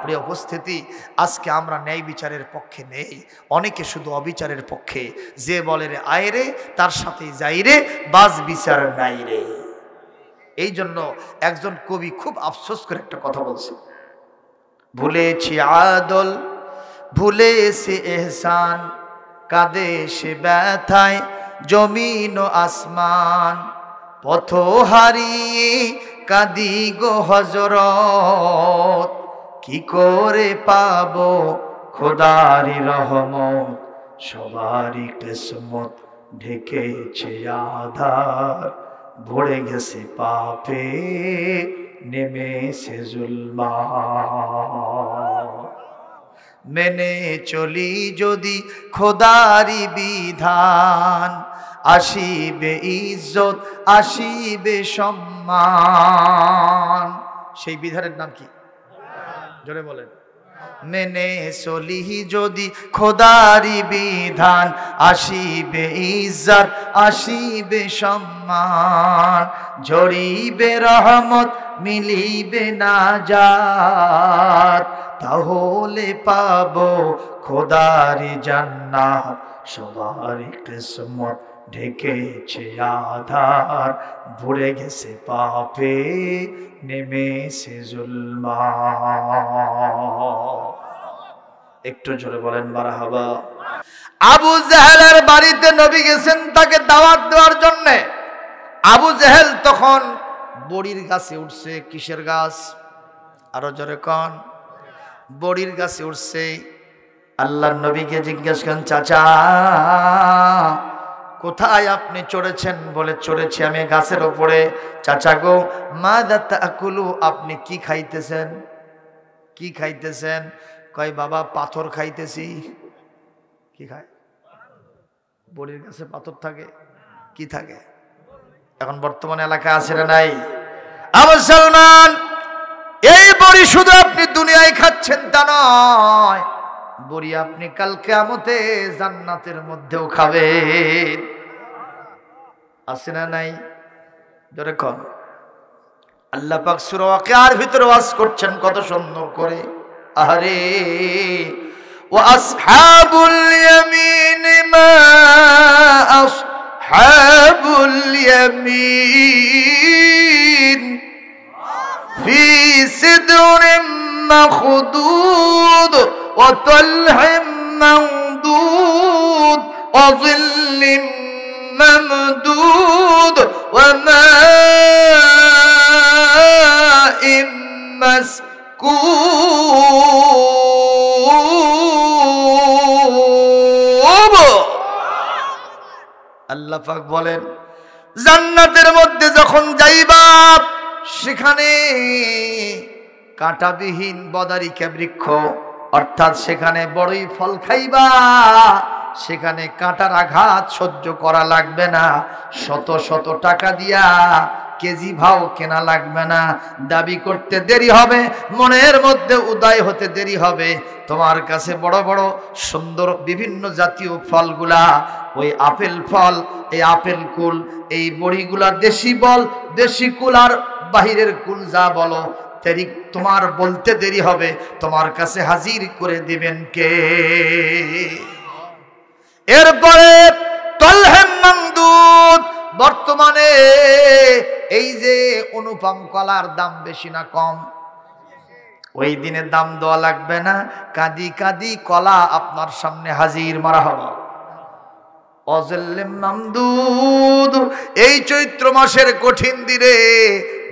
প্রিয় উপস্থিতি, আজকে আমরা ন্যায় বিচারের পক্ষে নেই, অনেকে শুধু অবিচারের পক্ষে। যে বলে রে আয় রে, তার সাথেই যাই রে, বাজ বিচার নাই রে। এই জন্য একজন কবি খুব আফসোস করে একটা কথা বলছে, ভুলেছি আদল ভুলেছি এহসান, কাঁদে সে ব্যথায় জমিন ও আসমান, পথ হারিয়ে কাঁদি গো হযরত, কি করে পাবো খোদারি রহমত, সবারই কিসমত ঢেকেছে আধার, ভরে গেছে পাপে নেমেছে জুলমাত। মেনে চলি যদি খোদারি বিধান, আসিবে ইজ্জত আসিবে সম্মান। সেই বিধানের নাম কি? জোরে বলেন। মেনে চলি যদি খোদারি বিধান, আসিবে ইজ্জত আসিবে সম্মান, ঝরিবে রহমত মিলিবে নাজাত, তাহলে পাবো খোদারি জান্নাত, সবারই কিসমত ঢেকেছে আধার, ভরে গেছে পাপে নেমেছে জুলমাত। একটু জোরে বলেন মারহাবা। আবু জেহেলের বাড়িতে নবী গেছেন তাকে দাওয়াত দেওয়ার জন্য। আবু জেহেল তখন বড়ির গাছে উঠছে। কিসের গাছ? আরো জোরে কন। বড়ির গাছে উঠছে। আল্লাহর নবীকে জিজ্ঞেস করেন, চাচা কোথায় আপনি চড়েছেন? বলে চড়েছি আমি গাছের উপরে। চাচা গো, মাযা তাকুলু, আপনি কি খাইতেছেন? কি খাইতেছেন? কয় বাবা পাথর খাইতেছি। কি খায়? বড়ির গাছে পাথর থাকে? কি থাকে? এখন বর্তমান এলাকা আছে না নাই? মুসলমান, এই বড়ি শুধু আপনি দুনিয়ায় খাচ্ছেন তা নয়, বড়ি আপনি কাল কিয়ামতে জান্নাতের মধ্যেও খাবেন। আছে না নাই? জোরে কোন। আল্লাহ পাক সূরা ওয়াকিয়ার ভিতরে ওয়াজ করছেন কত সুন্দর করে। আরে ওয়া আসহাবুল ইয়ামিন মা আসহাবুল ইয়ামিন ফি সিদরিম মাখদুদ ওয়া তালহিম মামদুদ ওয়া যিল্লিম মামদুদ ওয়া মাইম মাসকুব। আল্লাহ পাক বলেন, জান্নাতের মধ্যে যখন যাইবা সেখানে কাঁটাবিহীন বদারিকা বৃক্ষ, অর্থাৎ সেখানে বড়ই ফল খাইবা, সেখানে কাঁটার আঘাত সহ্য করা লাগবে না। শত শত টাকা দিয়া কেজি ভাও কেনা লাগবে না। দাবি করতে দেরি হবে, মনের মধ্যে উদয় হতে দেরি হবে। তোমার কাছে বড় বড় সুন্দর বিভিন্ন জাতীয় ফলগুলা, ওই আপেল ফল, এই আপেল কুল, এই বড়িগুলা দেশি বল, দেশি কুল আর বাহিরের কুল যা বলো, তোমার বলতে দেরি হবে, তোমার কাছে হাজির করে দিবেন কে? এরপরে তলহেম মামদুদ। বর্তমানে এই যে অনুপম কলার দাম বেশি না কম? ওই দিনে দাম দেওয়া লাগবে না, কাঁদি কাঁদি কলা আপনার সামনে হাজির। মারহাবা। অজল্লিম মামদুদ। এই চৈত্র মাসের কঠিন দিনে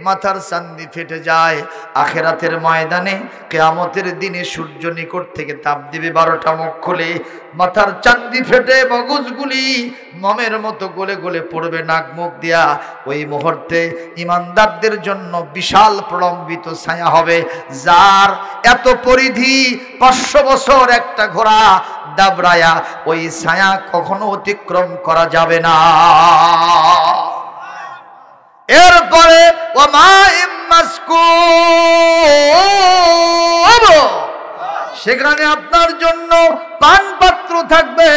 মাথার চান্দি ফেটে যায়। আখেরাতের ময়দানে কিয়ামতের দিনে সূর্য নিকট থেকে তাপ দিবে, 12টা মুখ খুলে মাথার চান্দি ফেটে মগজগুলি মমের মতো গলে গলে পড়বে নাক মুখ দিয়া। ওই মুহূর্তে ইমানদারদের জন্য বিশাল প্রলম্বিত ছায়া হবে, যার এত পরিধি 500 বছর একটা ঘোড়া দাবড়ায়া ওই ছায়া কখনো অতিক্রম করা যাবে না। এরপরে সেখানে আপনার জন্য পান পাত্র থাকবে,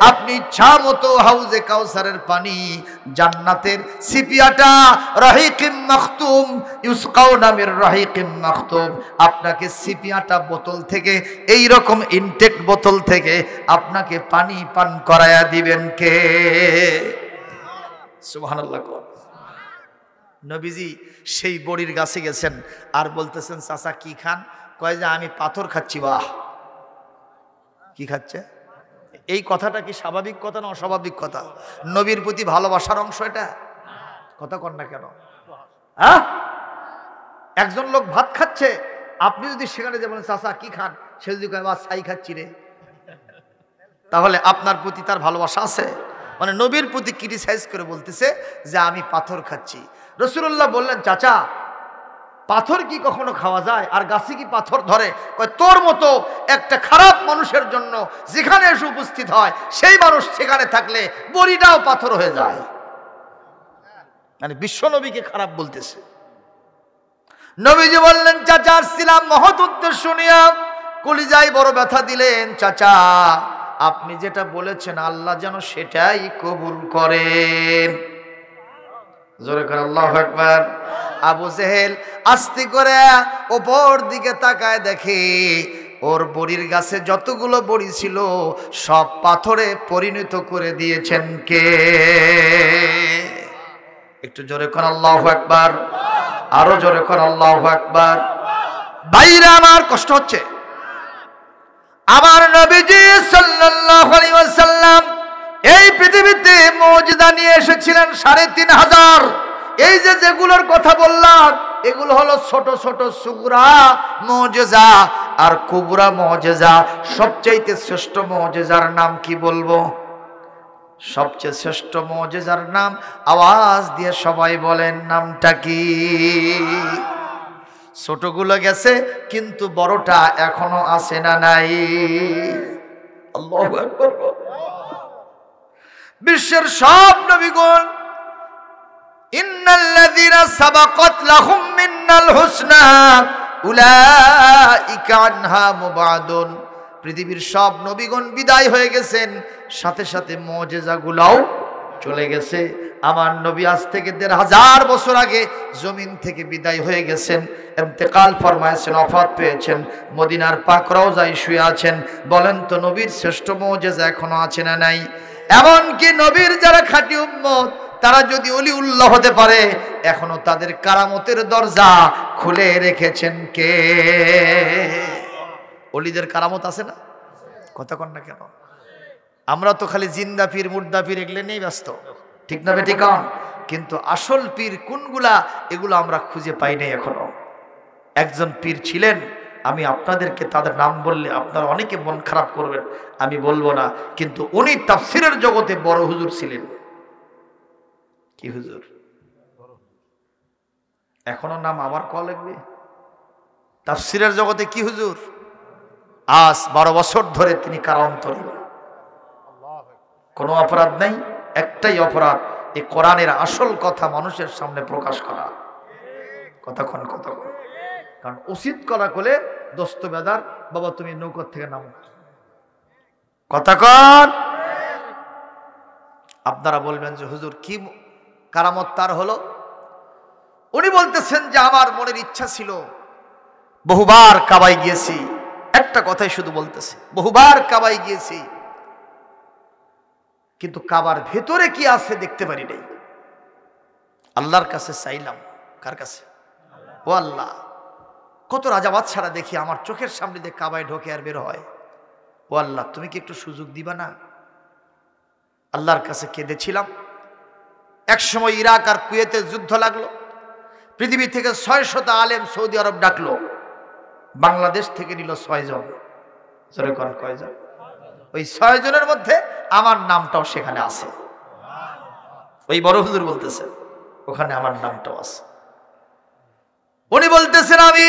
আপনি ইচ্ছা মতো হাউজে কাউসারের পানি, জান্নাতের সিপিয়াটা রাহিকিম মাখতুম, ইউসকাউনা মির রাহিকিম মাখতুম, আপনাকে সিপিয়াটা বোতল থেকে, এই রকম ইনটেক বোতল থেকে আপনাকে পানি পান করায়া দিবেন কে? সুবহানাল্লাহ। নবীজি সেই বড়ির গাছে গেছেন আর বলতেছেন, চাচা কি খান? কয় যে আমি পাথর খাচ্ছি। বাহ, কি খাচ্ছে? এই কথাটা কি স্বাভাবিক কথা না অস্বাভাবিক কথা? নবীর প্রতি ভালোবাসার অংশ এটা? কথা কন না কেন? একজন লোক ভাত খাচ্ছে, আপনি যদি সেখানে যে বলেন চাচা কি খান, সে যদি কয় বা ছাই খাচ্ছি রে, তাহলে আপনার প্রতি তার ভালোবাসা আছে? মানে নবীর প্রতি ক্রিটিসাইজ করে বলতেছে যে আমি পাথর খাচ্ছি। রাসূলুল্লাহ বললেন, চাচা পাথর কি কখনো খাওয়া যায়? আর গাছে কি পাথর ধরে? কয় তোর মতো একটা খারাপ মানুষের জন্য যেখানে এসে উপস্থিত হয় সেই মানুষ সেখানে থাকলে বড়িটাও পাথর হয়ে যায়। মানে বিশ্ব নবীকে খারাপ বলতেছে। নবীজি বললেন, চাচা আসছিলাম মহৎ উদ্দেশ্য নিয়ে, কলিজায় বড় ব্যথা দিলেন। চাচা আপনি যেটা বলেছেন আল্লাহ যেন সেটাই কবুল করেন। জোরে করে আল্লাহু আকবার। আবু জেহেল আস্তে করে ওপর দিকে তাকায়, দেখে ওর বড়ির গাছে যতগুলো বড়ি ছিল সব পাথরে পরিণত করে দিয়েছেন কে? একটু জোরে করে আল্লাহু আকবার, আরো জোরে করে আল্লাহু আকবার। ভাইরা আমার কষ্ট হচ্ছে। আমার নবীজি সাল্লাল্লাহু আলাইহি ওয়াসাল্লাম এই পৃথিবীতে মুজিজা নিয়ে এসেছিলেন ৩৫০০। এই যে যেগুলোর কথা বললাম এগুলো হলো ছোট ছোট সুগরা মুজিজা আর কুবরা মুজিজা। সবচেয়ে শ্রেষ্ঠ মুজিজার নাম কি বলবো? সবচেয়ে শ্রেষ্ঠ মুজিজার নাম আওয়াজ দিয়ে সবাই বলেন, নামটা কি? ছোটগুলো গেছে কিন্তু বড়টা এখনো আছে না নাই? আল্লাহু আকবার। বিশ্বের সব নবীগণ ইন্নাল্লাযীনা সাবাকাত লাহুম মিন্নাল হুসনা উলাইকা আনহা মুবাদুন। পৃথিবীর সব নবীগণ বিদায় হয়ে গেছেন, সাথে সাথে মুজিজাগুলোও চলে গেছে। আমার নবী আজ থেকে ১৫০০ বছর আগে জমিন থেকে বিদায় হয়ে গেছেন, ইন্তেকাল ফরমায়েছেন, ওফাত পেয়েছেন, মদিনার পাক রওজায় শুয়ে আছেন। বলেন তো নবীর শ্রেষ্ঠ মুজিজা এখনো আছে না নাই? এমনকি নবীর যারা খাঁটি উম্মত তারা যদি ওলিউল্লাহ হতে পারে, এখনো তাদের কারামতের দরজা খুলে রেখেছেন কে? ওলিদের কারামত আছে না? কথা কন না কেন? আমরা তো খালি জিন্দা পীর মুর্দা পীর এগুলো নিয়েই ব্যস্ত, ঠিক না বেঠিক? কিন্তু আসল পীর কোনগুলা এগুলো আমরা খুঁজে পাই নাই এখনো। একজন পীর ছিলেন, আমি আপনাদেরকে তাদের নাম বললে আপনারা অনেকে মন খারাপ করবেন, আমি বলবো না, কিন্তু উনি তাফসীরের জগতে বড় হুজুর ছিলেন। কি হুজুর? এখনো নাম আবার কল লাগবে। তাফসীরের জগতে কি হুজুর? আজ 12 বছর ধরে তিনি কারান্তরীণ। কোনো অপরাধ নাই, একটাই অপরাধ, এই কোরআনের আসল কথা মানুষের সামনে প্রকাশ করা। কতক্ষণ কারণ উচিত করা করলে দোস্ত বেদার বাবা তুমি নৌকর থেকে নামো। কতক্ষণ আপনারা বলবেন যে হুজুর কি কারামত তার হলো? উনি বলতেছেন যে আমার মনের ইচ্ছা ছিল, বহুবার কাবায় গিয়েছি, একটা কথাই শুধু বলতেছে, বহুবার কাবায় গিয়েছি কিন্তু কাবার ভেতরে কি আছে দেখতে পারি নাই। আল্লাহর কাছে চাইলাম। কার কাছে? ও আল্লাহ, কত রাজা বাদশারা দেখি আমার চোখের সামনে দিয়ে কাবায় ঢোকে আর বের হয়। ও আল্লাহ, তুমি কি একটু সুযোগ দিবা না? আল্লাহর কাছে কেঁদেছিলাম। একসময় ইরাক আর কুয়েতে যুদ্ধ লাগলো, পৃথিবী থেকে ৬০০ আলেম সৌদি আরব ডাকলো, বাংলাদেশ থেকে নিল ৬ জন। কয়জন? ওই ৬ জনের মধ্যে আমার নামটাও সেখানে আছে। ওই বড় হুজুর বলতেছে ওখানে আমার নামটাও আছে। উনি বলতেছেন আমি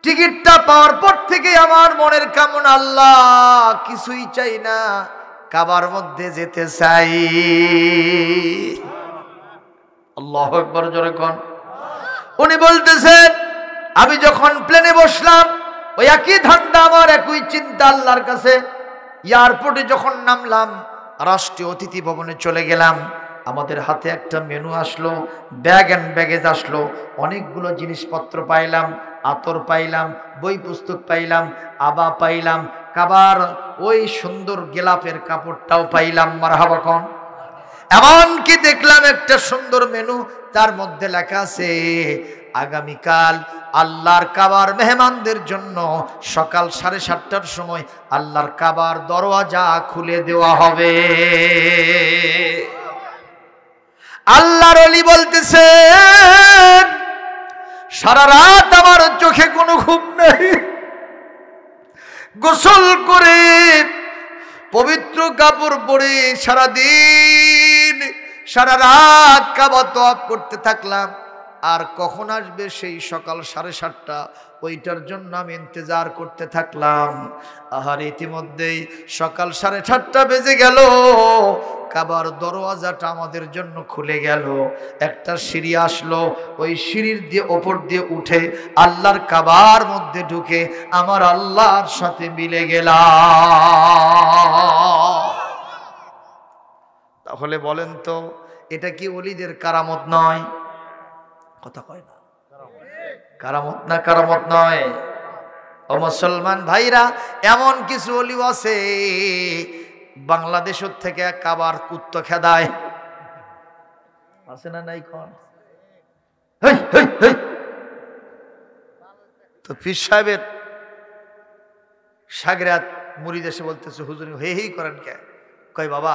টিকিটটা পাওয়ার পর থেকে আমার মনের কামনা, আল্লাহ কিছুই চাই না, কাবার মধ্যে যেতে চাই। আল্লাহু আকবার জোরে কোন। উনি বলতেছেন আমি যখন প্লেনে বসলাম ওই একই ধান্দা আমার, একই চিন্তা আল্লাহর কাছে। এয়ারপোর্টে যখন নামলাম, রাষ্ট্রীয় অতিথি ভবনে চলে গেলাম, আমাদের হাতে একটা মেনু আসলো, ব্যাগ অ্যান্ড ব্যাগেজ আসলো, অনেকগুলো জিনিসপত্র পাইলাম, আতর পাইলাম, বই পুস্তক পাইলাম, আবা পাইলাম, কাবার ওই সুন্দর গেলাপের কাপড়টাও পাইলাম। মারহাবা কোন। এমনকি দেখলাম একটা সুন্দর মেনু, তার মধ্যে লেখা আছে আগামীকাল আল্লাহর কাবার মেহমানদের জন্য সকাল 7:30টার সময় আল্লাহর কাবার দরওয়াজা খুলে দেওয়া হবে। আল্লাহর ওলি বলতেছেন, সারা রাত আমার চোখে কোনো ঘুম নেই, গোসল করে পবিত্র কাপড় পরে সারাদিন সারা রাত কাবা তওয়াফ করতে থাকলাম। আর কখন আসবে সেই সকাল 7:30টা, ওইটার জন্য আমি ইন্তজার করতে থাকলাম। আর ইতিমধ্যেই সকাল 7:30টা বেজে গেল, কাবার দরওয়াজাটা আমাদের জন্য খুলে গেল। একটা সিঁড়ি আসলো, ওই সিঁড়ির দিয়ে ওপর দিয়ে উঠে আল্লাহর কাবার মধ্যে ঢুকে আমার আল্লাহর সাথে মিলে গেলাম। তাহলে বলেন তো, এটা কি ওলিদের কারামত নয়? কথা কয় না, কারামত না? কারামত নয়? ও মুসলমান ভাইরা, এমন কিছু ওলি আছে বাংলাদেশের থেকে কাবার কুত্ত খেদায়, আছে না নাই? কোন তো পীর সাহেবের সাগরাত মুরিদ এসে বলতেছে, হুজুর হে হেই করেন কে? কয় বাবা,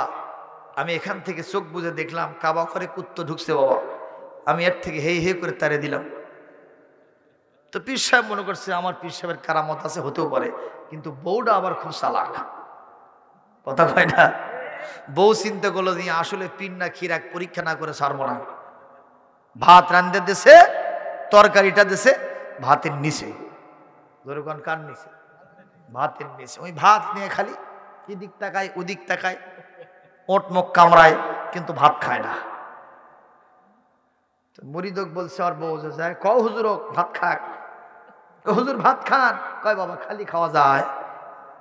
আমি এখান থেকে চোখ বুঝে দেখলাম কাবা ঘরে কুত্ত ঢুকছে বাবা, আমি এর থেকে হেই হে করে তাড়িয়ে দিলাম। তো পীর সাহেব মনে করছে আমার পীর সাহেবের কারামত আছে, হতেও পারে, কিন্তু বউটা আবার খুব চালাক। কথা কয় না? বউ চিন্তা করলো যে আসলে পীর না খিরাক পরীক্ষা না করে ছাড়বো না। ভাত রান্ধতে দেশে, তরকারিটা দেশে ভাতের নিচে, ধরুন কার নিচে? ভাতের নিচে। ওই ভাত নিয়ে খালি এদিক তাকায় ওদিক তাকায়, ওট মুখ কামড়ায়, কিন্তু ভাত খায় না। মুরিদক বলছে আর বউ যায়, ক হুজুর ভাত খাক। হুজুর ভাত খান। কয় বাবা খালি খাওয়া যায়,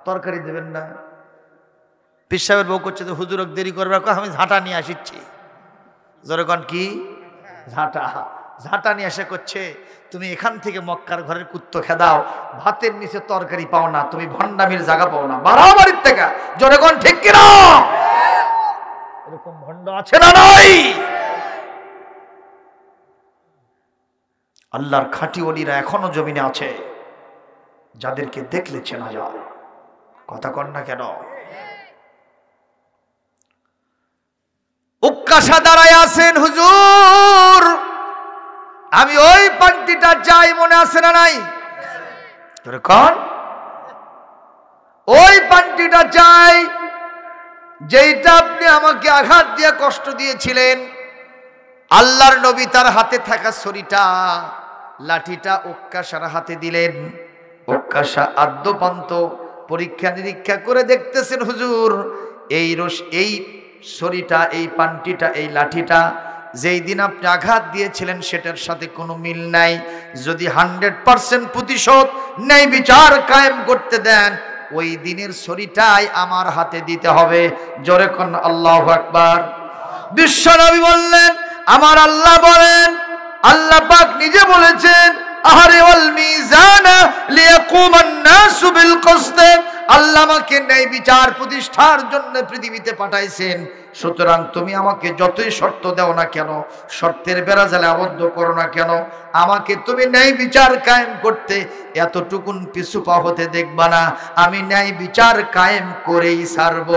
তরকারি দেবেন না? পীর সাহেবের বউ করছে, তো হুজুরক দেরি করবে, আমি ঝাঁটা নিয়ে আসিচ্ছি। জোরকন কি? ঝাঁটা। ঝাঁটা নিয়ে এসে করছে, তুমি এখান থেকে মক্কার ঘরের কুত্ত খেদাও, ভাতের নিচে তরকারি পাও না, তুমি ভণ্ডামির জায়গা পাও না, বাড়াবাড়ির থেকে। জোরকন ঠিক কিনা? এরকম ভণ্ড আছে না নাই? আল্লাহর খাঁটি ওলিরা এখনো জমিনে আছে, যাদেরকে দেখলে চেনা যায়। কথা কন না কেন? উক্কাশা দাঁড়ায় আছেন, হুজুর আমি ওই পান্তিটা চাই, মনে আছে না নাই? কন ওই পান্তিটা চাই যেইটা আপনি আমাকে আঘাত দিয়ে কষ্ট দিয়েছিলেন। আল্লাহর নবী তার হাতে থাকা ছড়িটা, লাঠিটা উক্কাশার হাতে দিলেন। উক্কাশা আদ্যপান্ত পরীক্ষা নিরীক্ষা করে দেখতেছেন, হুজুর এই ছড়িটা, এই পান্টিটা, এই লাঠিটা যেই দিন আপনি আঘাত দিয়েছিলেন সেটার সাথে কোনো মিল নাই। যদি 100% প্রতিশোধ ন্যায় বিচার কায়েম করতে দেন, ওই দিনের ছড়িটাই আমার হাতে দিতে হবে। জোরে কোন আল্লাহু আকবার। বিশ্বনবী বললেন, আমার আল্লাহ বলেন, আল্লাহ পাক নিজে বলেছেন, আহারে ওয়াল মিজানা লিয়াকুমান নাসু বিল কিসত। আল্লাহ আমাকে ন্যায় বিচার প্রতিষ্ঠার জন্য পৃথিবীতে পাঠাইছেন। সুতরাং তুমি আমাকে যতই শর্ত দাও না কেন, শর্তের বেড়াজালে আবদ্ধ করো না কেন, আমাকে তুমি ন্যায় বিচার কায়েম করতে এতটুকুন পিছু পা হতে দেখবা না। আমি ন্যায় বিচার কায়েম করেই ছাড়ব।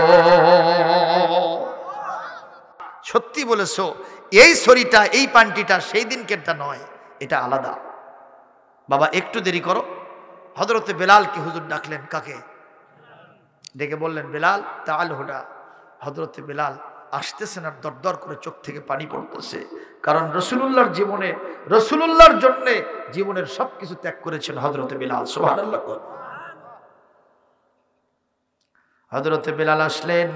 সত্যি বলেছো, এই ছড়িটা, এই পান্টিটা সেই দিনকেরটা নয়, এটা আলাদা। বাবা একটু দেরি করো। হযরতে বেলালকে হুজুর ডাকলেন। কাকে ডেকে বললেন, বেলাল তাআল হুডা। হযরতে বেলাল আসতেছেন আর দরদর করে চোখ থেকে পানি পড়তেছে, কারণ রাসূলুল্লাহর জীবনে, রাসূলুল্লাহর জন্য জীবনের সবকিছু ত্যাগ করেছেন হযরতে বেলাল। সুবহানাল্লাহ। হযরতে বেলাল আসলেন।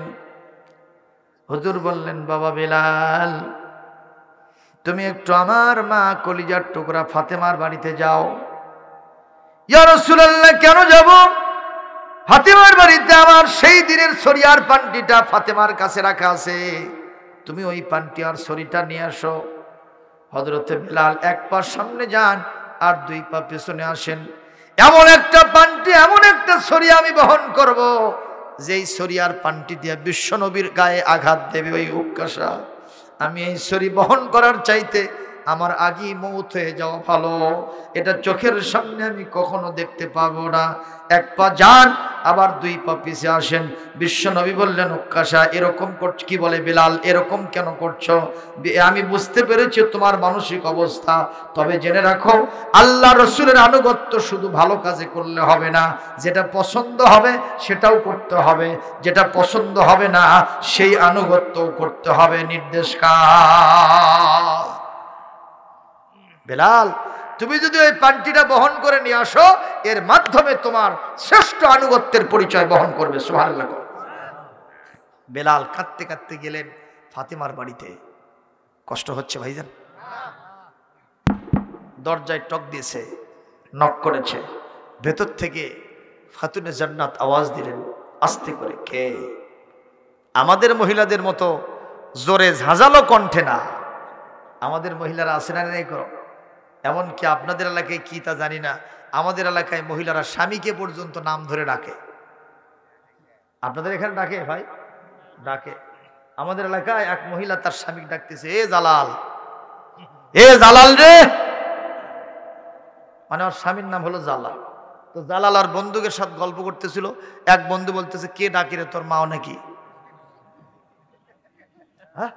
হুজুর বললেন, বাবা বেলাল তুমি একটু আমার মা কলিজার টুকরা ফাতেমার বাড়িতে যাও, ইয়া রাসূলুল্লাহ কেন যাব? ফাতেমার বাড়িতে আমার সেই দিনের সরিয়ার পান্টিটা ফাতেমার কাছে রাখা আছে, তুমি ওই পান্টি আর সরিটা নিয়ে আসো। হযরতে বিলাল এক পা সামনে যান আর দুই পা পেছনে আসেন। এমন একটা পান্টি, এমন একটা সরি আমি বহন করব, যেই সরিয়ার পান্টি দিয়ে বিশ্বনবীর গায়ে আঘাত দেবে ওই উক্কাসা। আমি এই সরি বহন করার চাইতে আমার আগেই মৌত হয়ে যাওয়া ভালো। এটা চোখের সামনে আমি কখনো দেখতে পাবো না। এক পা যান আবার দুই পা পিছে আসেন। বিশ্বনবী বললেন, উক্কাসা এরকম করছ কি? বলে, বিলাল এরকম কেন করছো? আমি বুঝতে পেরেছি তোমার মানসিক অবস্থা, তবে জেনে রাখো আল্লাহ রসুলের আনুগত্য শুধু ভালো কাজে করলে হবে না, যেটা পছন্দ হবে সেটাও করতে হবে, যেটা পছন্দ হবে না সেই আনুগত্যও করতে হবে। নির্দেশ কার? বেলাল, তুমি যদি ওই পান্টিটা বহন করে নিয়ে আসো, এর মাধ্যমে তোমার শ্রেষ্ঠ আনুগত্যের পরিচয় বহন করবে। সুবহানাল্লাহ। বেলাল কাঁদতে কাঁদতে গেলেন ফাতেমার বাড়িতে। কষ্ট হচ্ছে ভাইজান? দরজায় টক দিয়েছে, নক করেছে। ভেতর থেকে খাতুনে জান্নাত আওয়াজ দিলেন আস্তে করে, কে? আমাদের মহিলাদের মতো জোরে ঝাঁঝালো কণ্ঠে না, আমাদের মহিলারা আছে না নেই করো। এমনকি আপনাদের এলাকায় কি তা জানি না, আমাদের এলাকায় মহিলারা স্বামীকে পর্যন্ত নাম ধরে ডাকে। আপনাদের এখানে ডাকে ভাই? ডাকে। আমাদের এলাকায় এক মহিলা তার স্বামীকে ডাকতেছে, এ জালাল, এ জালাল রে। মানে ওর স্বামীর নাম হলো জালাল। তো জালাল আর বন্ধুকের সাথে গল্প করতেছিল। এক বন্ধু বলতেছে, কে ডাকে রে, তোর মাও নাকি? হ্যাঁ,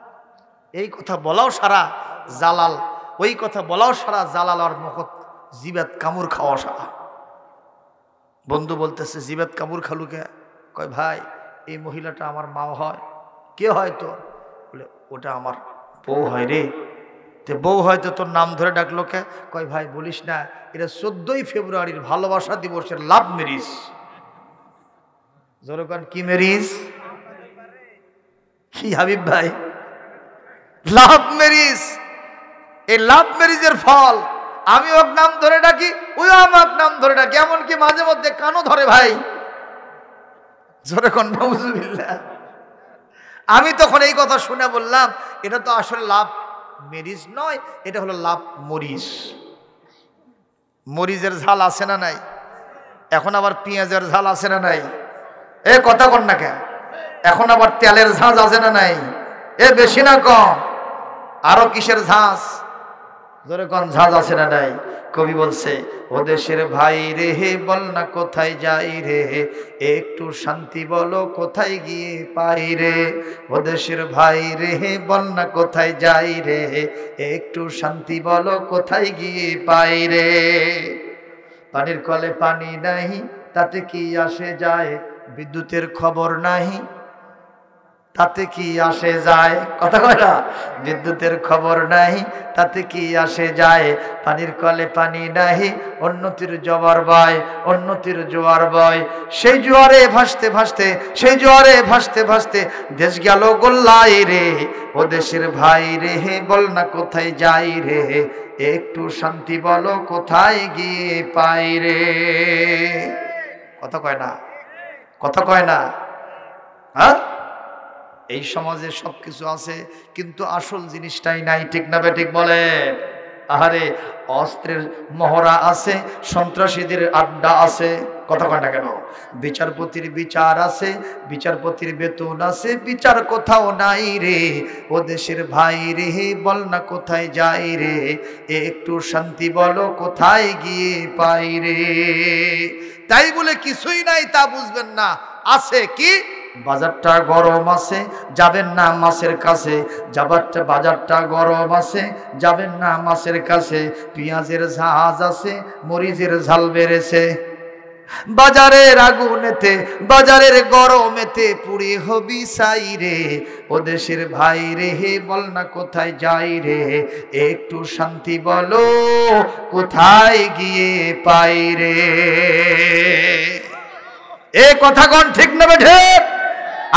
এই কথা বলাও সারা জালাল, ওই কথা বলাও সারা জালাল আর মুখত জিবাত কামড় খাওয়া সারা। বন্ধু বলতেছে, জিবাত কামড় খালুকে? কয়, ভাই এই মহিলাটা আমার মা হয়। কে হয় তোর? বলে, ওটা আমার বউ হয় রে। তে বউ হয়তো তোর নাম ধরে ডাকলো কে? কয়, ভাই বলিস না, এটা 14ই ফেব্রুয়ারির ভালোবাসা দিবসের লাভ ম্যারিজ। জোরকান কি ম্যারিজ? কি হাবিব ভাই? লাভ ম্যারিজ। এই লাভ ম্যারিজের ফল। আমি ওর নাম ধরে ডাকি, ওই আমার নাম ধরে ডাকি, এমনকি মাঝে মধ্যে কানও ধরে ভাই। জোরকান নাউজুবিল্লাহ। আমি তখন এই কথা শুনে বললাম, এটা তো আসলে লাভ ম্যারিজ নয়, এটা হলো লাভ মরিচ। মরিচের ঝাল আছে না নাই? এখন আবার পেঁয়াজের ঝাল আছে না নাই? এ কথা কন না কেন? এখন আবার তেলের ঝাঁজ আছে না নাই? এ বেশি না কম? আরো কিসের ঝাঁজ? ধরে কোন ঝাঁজ আছে না নাই? কবি বলছে, ও দেশের ভাই রে হে, বল না কোথায় যাই রে, একটু শান্তি বলো কোথায় গিয়ে পাই রে। ও দেশের ভাই রে হে, বল না কোথায় যাই রে, একটু শান্তি বলো কোথায় গিয়ে পাই রে। পানির কলে পানি নাই, তাতে কি আসে যায়, বিদ্যুতের খবর নাই, তাতে কি আসে যায়? কথা কয় না? বিদ্যুতের খবর নাই, তাতে কি আসে যায়, পানির কলে পানি নাই, উন্নতির জোয়ার বয়, উন্নতির জোয়ার বয়। সেই জোয়ারে ভাসতে ভাসতে, সেই জোয়ারে ভাসতে ভাসতে দেশ গেল গোল্লাই রে। ও দেশের ভাই রে হে, বল না কোথায় যাই রে, একটু শান্তি বলো কোথায় গিয়ে পাই রে। কথা কয় না? কথা কয় না? হ্যাঁ, এই সমাজে সবকিছু আছে, কিন্তু আসল জিনিসটাই নাই। ঠিক না বেঠিক বলেন? আহারে, অস্ত্রের মহড়া আছে, সন্ত্রাসীদের আড্ডা আছে। কথা কয় না কেন? বিচারপতির বিচার আছে, বিচারপতির বেতন আছে, বিচার কোথাও নাই রে। ও দেশের ভাই রে, বল না কোথায় যাই রে, একটু শান্তি বলো কোথায় গিয়ে পাই রে। তাই বলে কিছুই নাই তা বুঝবেন না, আছে কি? বাজারটা গরম আছে, যাবেন না মাছের কাছে, বাজারটা গরম আছে, যাবেন না মাছের কাছে। পেঁয়াজের ঝাঁজ আছে, মরিচের ঝাল বেড়েছে, বাজারের আগুনেতে, বাজারের গরমেতে পুড়ে হবি সাই রে। ও দেশের ভাই রে হে, বল না কোথায় যাই রে, একটু শান্তি বলো কোথায় গিয়ে পাই রে। এ কথা কোন ঠিক না বেঠে?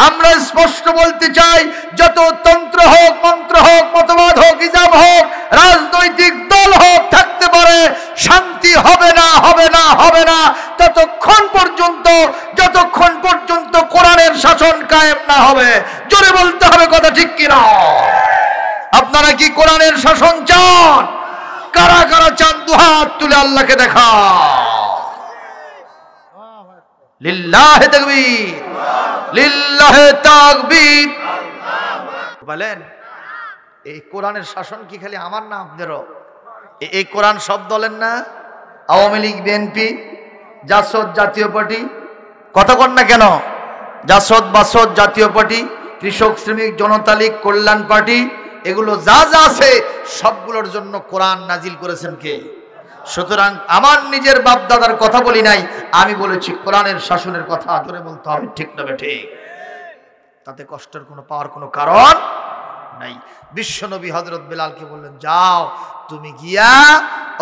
আমরা স্পষ্ট বলতে চাই, যত তন্ত্র হোক, মন্ত্র হোক, মতবাদ হোক, ইজাম হোক, রাজনৈতিক দল হোক, থাকতে পারে, শান্তি হবে না, হবে না, হবে না যতক্ষণ পর্যন্ত কোরআনের শাসন কায়েম না হবে। জোরে বলতে হবে কথা, ঠিক কিনা? আপনারা কি কোরআনের শাসন চান? কারা কারা চান দুহাত তুলে আল্লাহকে দেখা। লিল্লাহে তাকবীর, লিল্লাহে তাকবীর। বলেন, এই কোরআনের শাসন কি খালি আমার না আপনাদেরও? এই কোরআন সব দলের না? আওয়ামী লীগ, বিএনপি, জাসদ, জাতীয় পার্টি, কথা কন না কেন? জাসদ, বাসদ, জাতীয় পার্টি, কৃষক, শ্রমিক, জনতা লীগ, কল্যাণ পার্টি, এগুলো যা যা আছে সবগুলোর জন্য কোরআন নাজিল করেছেন কে? সুতরাং আমার নিজের বাপ দাদার কথা বলি নাই, আমি বলেছি কোরআনের শাসনের কথা। জোরে বলতে হবে, ঠিক না ঠিক? তাতে কষ্টের কোনো পাওয়ার কোনো কারণ নাই। বিশ্বনবী হযরত বেলালকে বললেন, যাও তুমি গিয়া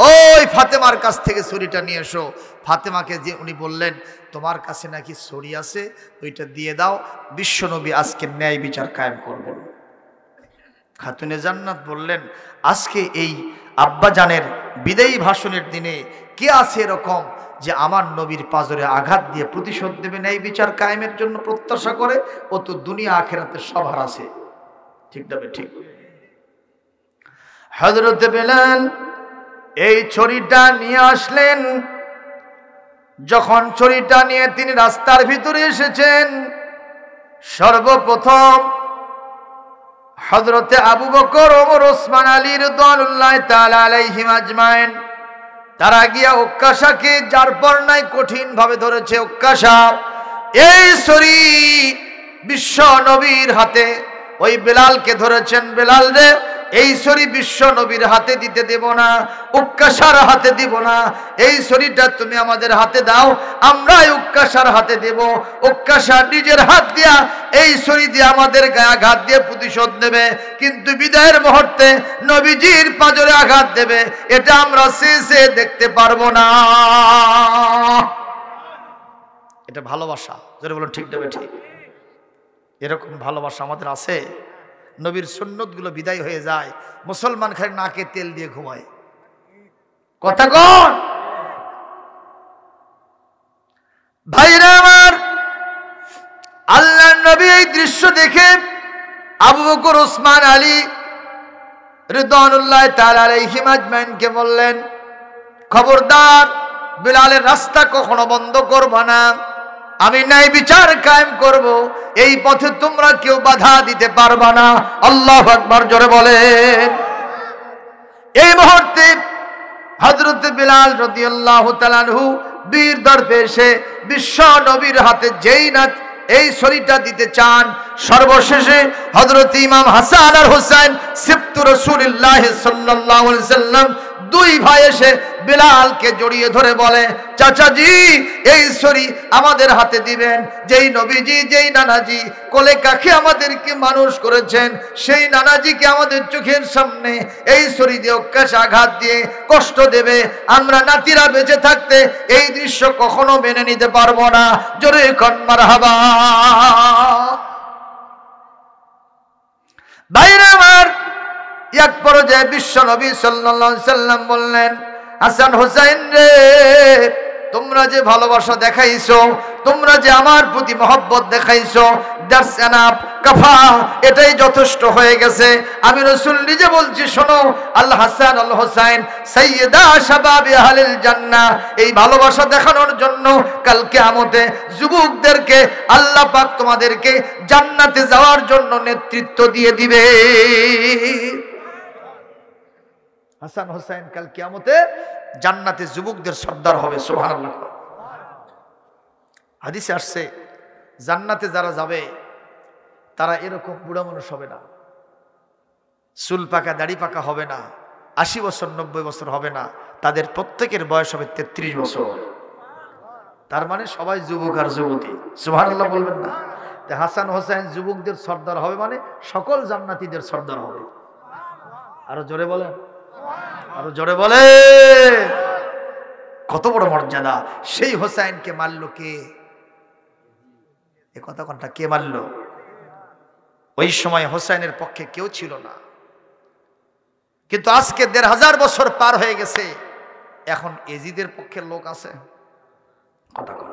ওই ফাতেমার কাছ থেকে ছুরিটা নিয়ে এসো। ফাতেমাকে যে উনি বললেন, তোমার কাছে নাকি ছুরি আছে, ওইটা দিয়ে দাও, বিশ্বনবী আজকে ন্যায় বিচার কায়েম করবেন। খাতুনে জান্নাত বললেন, আজকে এই আব্বাজানের বিদায়ী ভাষণের দিনে কে আছে এরকম যে আমার নবীর পাজরে আঘাত দিয়ে প্রতিশোধ দেবে, ন্যায় বিচার কায়েমের জন্য প্রত্যাশা করে? ও তো দুনিয়া আখিরাতে সবার আছে, ঠিক না ঠিক? হযরত বেলাল এই ছুরিটা নিয়ে আসলেন। যখন ছুরিটা নিয়ে তিনি রাস্তার ভিতরে এসেছেন, সর্বপ্রথম হযরতে আবু বকর, ওমর, ওসমান, আলী রাদিয়াল্লাহু তাআলা আলাইহিম আজমাইন, তারা গিয়া উক্কাশাকে যার পর নাই কঠিন ভাবে ধরেছে। উক্কাশা এই ছুরি বিশ্ব নবীর হাতে, ওই বেলালকে ধরেছেন, বেলাল রে এই ছুরি বিশ্ব নবীর হাতে দিতে দেব না, উক্কাশার হাতে দিব না, এই ছুরিটা তুমি আমাদের হাতে দাও, আমরা উক্কাশার হাতে দেব। উক্কাশা নিজের হাত দিয়া এই ছুরি দিয়ে আমাদের গায়ে আঘাত দিয়ে প্রতিশোধ নেবে, কিন্তু বিদায়ের মুহূর্তে নবীজির পাজরে আঘাত দেবে, এটা আমরা চেয়ে দেখতে পারবো না। এটা ভালোবাসা, যারা বলুন ঠিক দেবে ঠিক। এরকম ভালোবাসা আমাদের আছে? নবীর সুন্নত গুলো বিদায় হয়ে যায়, মুসলমান খালি নাকে তেল দিয়ে ঘুমায়। কথা কোন ভাইরা আমার? আল্লাহর নবী এই দৃশ্য দেখে আবু বকর, ওসমান, আলী রাদিয়াল্লাহু তাআলা আলাইহিম আজমাইনকে বললেন, খবরদার বেলালের রাস্তা কখনো বন্ধ করবা না, আমি ন্যায় বিচার কায়েম করব, এই পথে তোমরা কেউ বাধা দিতে পারবা না। আল্লাহু আকবার, জোরে বলেন। এই মুহূর্তে হযরত বেলাল রাদিয়াল্লাহু তাআলা আনহু বীর দর্পে এসে বিশ্ব নবীর হাতে যেই না এই ছুরিটা দিতে চান, সর্বশেষে হযরত ইমাম হাসান আর হুসাইন সিবতু রাসূলুল্লাহ সাল্লাল্লাহু আলাইহি ওয়াসাল্লাম দুই ভাই এসে বেলালকে জড়িয়ে ধরে বলে, চাচাজি এই ছুরি আমাদের হাতে দিবেন, যেই নবীজি, যেই নানাজি কোলে কাখে আমাদেরকে মানুষ করেছেন, সেই নানাজিকে আমাদের চোখের সামনে এই ছুরি দিয়ে উক্কাশে আঘাত দিয়ে কষ্ট দেবে, আমরা নাতিরা বেঁচে থাকতে এই দৃশ্য কখনো মেনে নিতে পারবো না। জোরে কোন মারহাবা। ভাইরা আমার, এক পর্যায়ে বিশ্ব নবী সাল্লাল্লাহু আলাইহি সাল্লাম বললেন, হাসান হুসাইন রে, তোমরা যে ভালোবাসা দেখাইছো, তোমরা যে আমার প্রতি মহব্বত দেখাইছো, দ্যাটস এনাফ, কাফা, এটাই যথেষ্ট হয়ে গেছে। আমি রাসূল নিজে বলছি, শোনো, আল হাসান আল হুসাইন সাইয়্যিদা শাবাবি আহলিল জান্নাহ। এই ভালোবাসা দেখানোর জন্য কাল কিয়ামতে যুবকদেরকে আল্লাহ পাক তোমাদেরকে জান্নাতে যাওয়ার জন্য নেতৃত্ব দিয়ে দিবে। হাসান হুসাইন কাল কিয়ামতে জান্নাতে যুবকদের সর্দার হবে। সুবহানাল্লাহ। হাদিসে আসছে, জান্নাতে যারা যাবে তারা এরকম বুড়া মানুষ হবে না, চুল পাকা দাড়ি পাকা হবে না, 80 বছর 90 বছর হবে না, তাদের প্রত্যেকের বয়স হবে 33 বছর। তার মানে সবাই যুবক আর যুবতী। সুবহানাল্লাহ বলবেন না? হাসান হোসেন যুবকদের সর্দার হবে, মানে সকল জান্নাতীদের সর্দার হবে। আরো জোরে বলেন, আরো জোরে বলে। কত বড় মর্যাদা! সেই হোসাইনকে মারল কে? এ কথা কোনটা কে মারলো? ওই সময় হোসাইনের পক্ষে কেউ ছিল না, কিন্তু আজকে ১৫০০ বছর পার হয়ে গেছে, এখন এজিদের পক্ষের লোক আছে? কথা বল।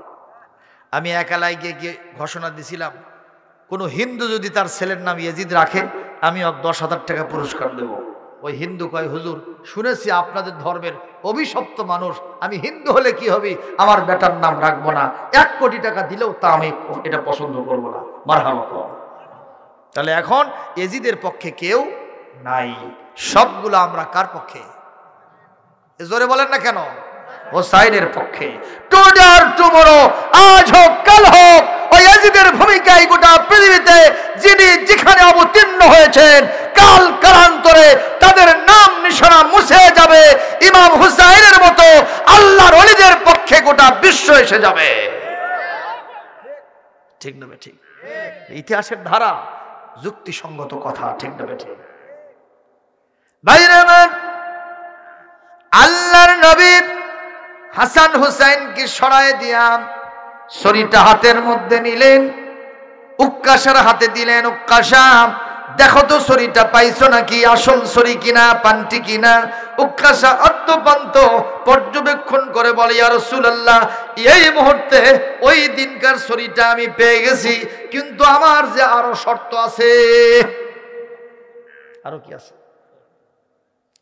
আমি একালাই গিয়ে ঘোষণা দিছিলাম, কোন হিন্দু যদি তার ছেলের নাম এজিদ রাখে আমি ১০,০০০ টাকা পুরস্কার দেব। ওই হিন্দু কয়, হুজুর শুনেছি আপনাদের ধর্মের অভিশপ্ত মানুষ, আমি হিন্দু হলে কি হবে, আমার বেটার নাম রাখবো না, ১ কোটি টাকা দিলেও তা আমি এটা পছন্দ করবো না। মারহাবা কর। তাহলে এখন এজিদের পক্ষে কেউ নাই, সবগুলো আমরা কার পক্ষে? জোরে বলেন না কেন? হোসাইনের পক্ষে। টুডে আর টুমরো, আজ হোক কাল হোক, ওই এজিদের ভূমিকায় গোটা পৃথিবীতে যিনি যেখানে অবতীর্ণ হয়েছেন, কাল কালান্তরে তাদের নাম নিশানা মুছে যাবে। ইমাম হুসাইনের মতো আল্লাহর ওলিদের পক্ষে গোটা বিশ্ব এসে যাবে। ঠিক না ঠিক? ইতিহাসের ধারা, যুক্তিসঙ্গত কথা। ঠিক না ঠিক? ভাইরা আমার, আল্লাহর নবী হাসান হুসাইনকে সরায় দিয়া ছড়িটা হাতের মধ্যে নিলেন, উক্কাশার হাতে দিলেন। উক্কাশা, দেখো তো ছড়িটা পাইছো নাকি, আসল ছড়ি কিনা, পান্টি কিনা? উক্কাশা অত্যপান্ত পর্যবেক্ষণ করে বলে, ইয়া রাসূলুল্লাহ, এই মুহূর্তে ওই দিনকার ছড়িটা আমি পেয়ে গেছি, কিন্তু আমার যে আরো শর্ত আছে। আরো কি আছে?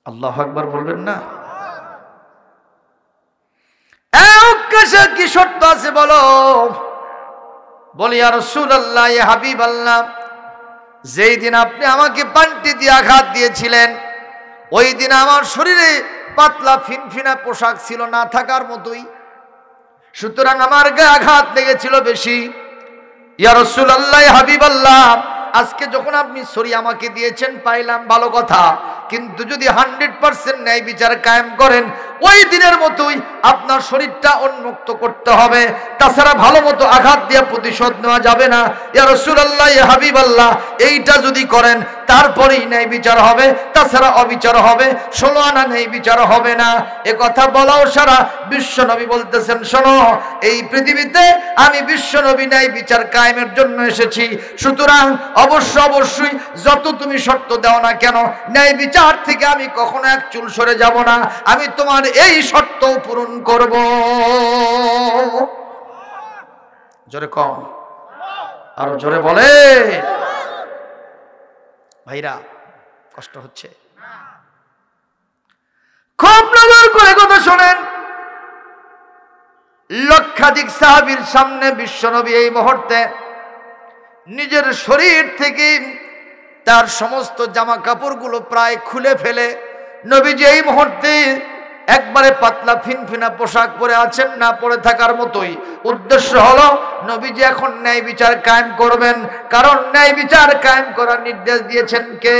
আল্লাহু আকবার বলবেন না? কি শর্ত আছে বলো? বলি, ইয়া রাসূলুল্লাহ, ইয়া হাবিবাল্লাহ, যেই দিন আপনি আমাকে পান্টি দিয়ে আঘাত দিয়েছিলেন, ওই দিন আমার শরীরে পাতলা ফিনফিনা পোশাক ছিল, না থাকার মতোই, সুতরাং আমার গায়ে আঘাত লেগেছিল বেশি। ইয়া রাসূলুল্লাহ, ইয়া হাবিবাল্লাহ, আজকে যখন আপনি ছড়ি আমাকে দিয়েছেন পাইলাম, ভালো কথা, কিন্তু যদি 100% ন্যায় বিচার কায়েম করেন, ওই দিনের মতোই আপনার শরীরটা উন্মুক্ত করতে হবে, তাছাড়া ভালো মতো আঘাত দিয়ে প্রতিশোধ নেওয়া যাবে না। ইয়া রাসূলুল্লাহ, ইয়া হাবিবাল্লাহ, এইটা যদি করেন তারপরেই ন্যায় বিচার হবে, তাছাড়া অবিচার হবে, 16 আনা ন্যায় বিচার হবে না। এ কথা বলাও সারা বিশ্ব নবী বলতেছেন, শোনো, এই পৃথিবীতে আমি বিশ্ব নবী ন্যায় বিচার কায়েমের জন্য এসেছি, সুতরাং অবশ্যই যত তুমি শর্ত দাও না কেন, ন্যায় বিচার থেকে আমি কখনো এক চুল সরে যাব না, আমি তোমার এই শর্ত পূরণ করব। জোরে কম, আরো জোরে বলে। ভাইরা, কষ্ট হচ্ছে? খুব নজর করে কথা শোনেন। লক্ষাধিক সাহাবীর সামনে বিশ্বনবী এই মুহূর্তে নিজের শরীর থেকে তার সমস্ত জামা কাপড়গুলো প্রায় খুলে ফেলে, নবীজি এই মুহূর্তে একবারে পাতলা ফিনফিনা পোশাক পরে আছেন, না পরে থাকার মতোই। উদ্দেশ্য হলো নবীজি এখন ন্যায় বিচার কায়েম করবেন, কারণ ন্যায় বিচার কায়েম করার নির্দেশ দিয়েছেন কে?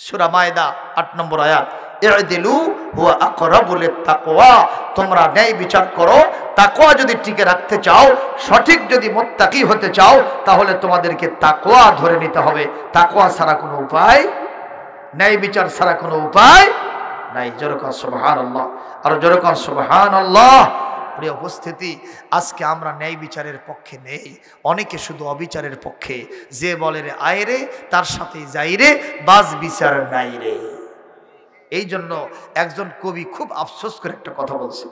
সূরা মায়দা 8 নম্বর আয়াত, ই'দিলু হুয়া আকরাবু লিত-তাকওয়া, তোমরা ন্যায় বিচার করো, তাকওয়া যদি টিকে রাখতে চাও, সঠিক যদি মুত্তাকি হতে চাও, তাহলে তোমাদেরকে তাকওয়া ধরে নিতে হবে। তাকওয়া ছাড়া কোনো উপায়, ন্যায় বিচার ছাড়া কোনো উপায় নাই। যেরকম সুবহানাল্লাহ, আর যেরকম সুবহানাল্লাহ। প্রিয় উপস্থিতি, আজকে আমরা ন্যায় বিচারের পক্ষে নেই, অনেকে শুধু অবিচারের পক্ষে। যে বলে রে আয় রে, তার সাথে যাই রে, বাজ বিচার নাই রে। এই জন্য একজন কবি খুব আফসোস করে একটা কথা বলছে,